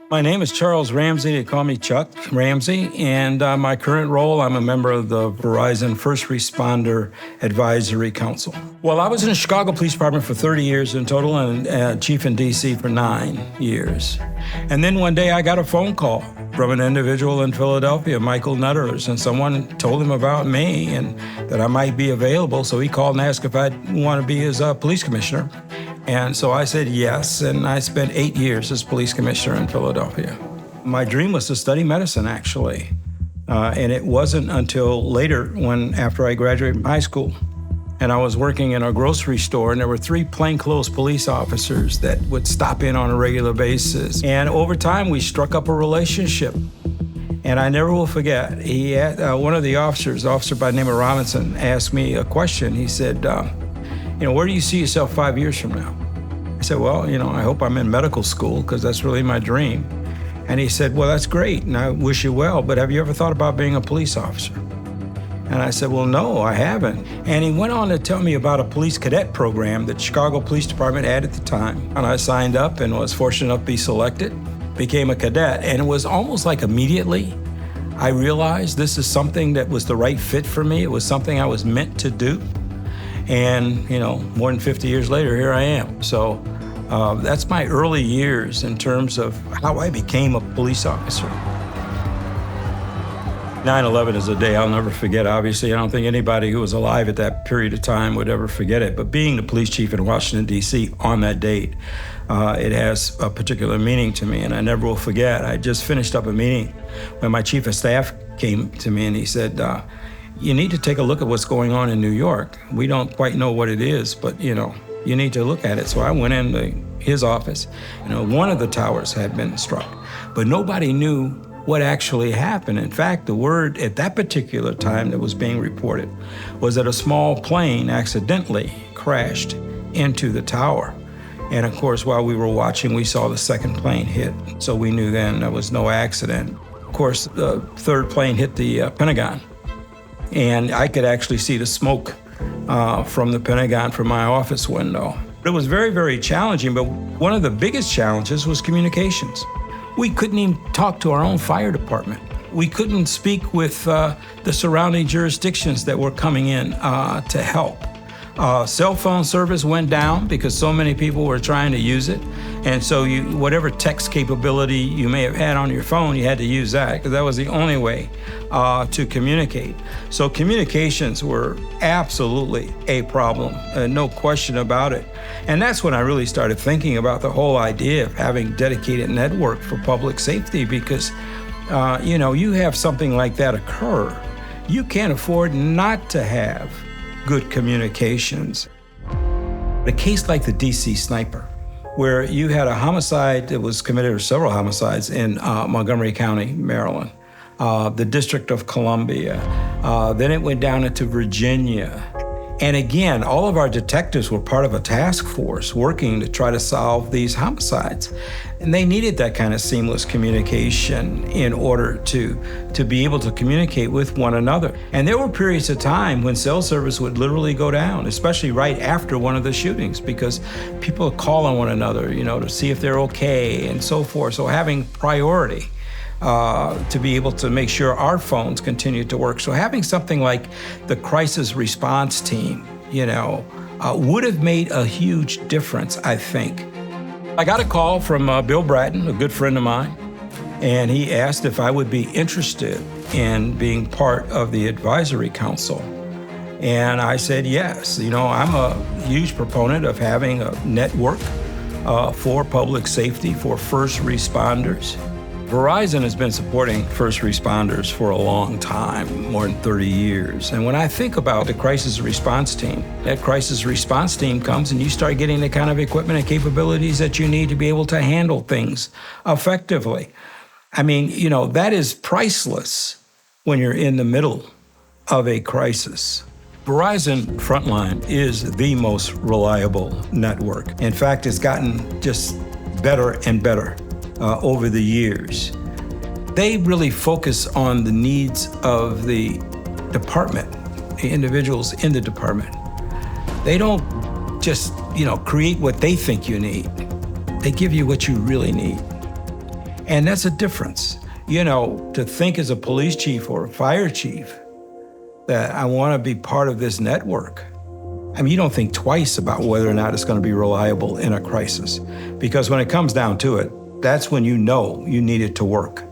My name is Charles Ramsey. They call me Chuck Ramsey. And my current role, I'm a member of the Verizon First Responder Advisory Council. Well, I was in the Chicago Police Department for 30 years in total and chief in D.C. for 9 years. And then one day I got a phone call from an individual in Philadelphia, Michael Nutters, and someone told him about me and that I might be available. So he called and asked if I'd want to be his police commissioner. And so I said yes, and I spent 8 years as police commissioner in Philadelphia. My dream was to study medicine, actually. And it wasn't until later after I graduated from high school, and I was working in a grocery store, and there were 3 plainclothes police officers that would stop in on a regular basis. And over time, we struck up a relationship. And I never will forget, one of the officers, an officer by the name of Robinson, asked me a question. He said, where do you see yourself 5 years from now? I said, well, I hope I'm in medical school because that's really my dream. And he said, well, that's great, and I wish you well, but have you ever thought about being a police officer? And I said, well, no, I haven't. And he went on to tell me about a police cadet program that Chicago Police Department had at the time. And I signed up and was fortunate enough to be selected, became a cadet. And it was almost like immediately I realized this is something that was the right fit for me. It was something I was meant to do. And, more than 50 years later, here I am. So that's my early years in terms of how I became a police officer. 9/11 is a day I'll never forget, obviously. I don't think anybody who was alive at that period of time would ever forget it. But being the police chief in Washington, D.C. on that date, it has a particular meaning to me, and I never will forget. I just finished up a meeting when my chief of staff came to me and he said, you need to take a look at what's going on in New York. We don't quite know what it is, but you need to look at it. So I went into his office. One of the towers had been struck, but nobody knew what actually happened. In fact, the word at that particular time that was being reported was that a small plane accidentally crashed into the tower. And of course, while we were watching, we saw the second plane hit. So we knew then there was no accident. Of course, the third plane hit the Pentagon. And I could actually see the smoke from the Pentagon from my office window. It was very, very challenging, but one of the biggest challenges was communications. We couldn't even talk to our own fire department. We couldn't speak with the surrounding jurisdictions that were coming in to help. Cell phone service went down because so many people were trying to use it. And so whatever text capability you may have had on your phone, you had to use that because that was the only way to communicate. So communications were absolutely a problem, no question about it. And that's when I really started thinking about the whole idea of having dedicated network for public safety because, you have something like that occur. You can't afford not to have good communications. A case like the DC sniper, where you had a homicide that was committed, or several homicides in Montgomery County, Maryland, the District of Columbia, then it went down into Virginia. And again, all of our detectives were part of a task force working to try to solve these homicides. And they needed that kind of seamless communication in order to be able to communicate with one another. And there were periods of time when cell service would literally go down, especially right after one of the shootings, because people would call on one another, to see if they're okay and so forth. So having priority to be able to make sure our phones continue to work. So having something like the crisis response team, would have made a huge difference, I think. I got a call from Bill Bratton, a good friend of mine, and he asked if I would be interested in being part of the advisory council. And I said yes. I'm a huge proponent of having a network for public safety, for first responders. Verizon has been supporting first responders for a long time, more than 30 years. And when I think about the crisis response team, that crisis response team comes and you start getting the kind of equipment and capabilities that you need to be able to handle things effectively. I mean, that is priceless when you're in the middle of a crisis. Verizon Frontline is the most reliable network. In fact, it's gotten just better and better over the years. They really focus on the needs of the department, the individuals in the department. They don't just, create what they think you need. They give you what you really need. And that's a difference. You know, to think as a police chief or a fire chief that I want to be part of this network. I mean, you don't think twice about whether or not it's going to be reliable in a crisis. Because when it comes down to it, that's when you know you need it to work.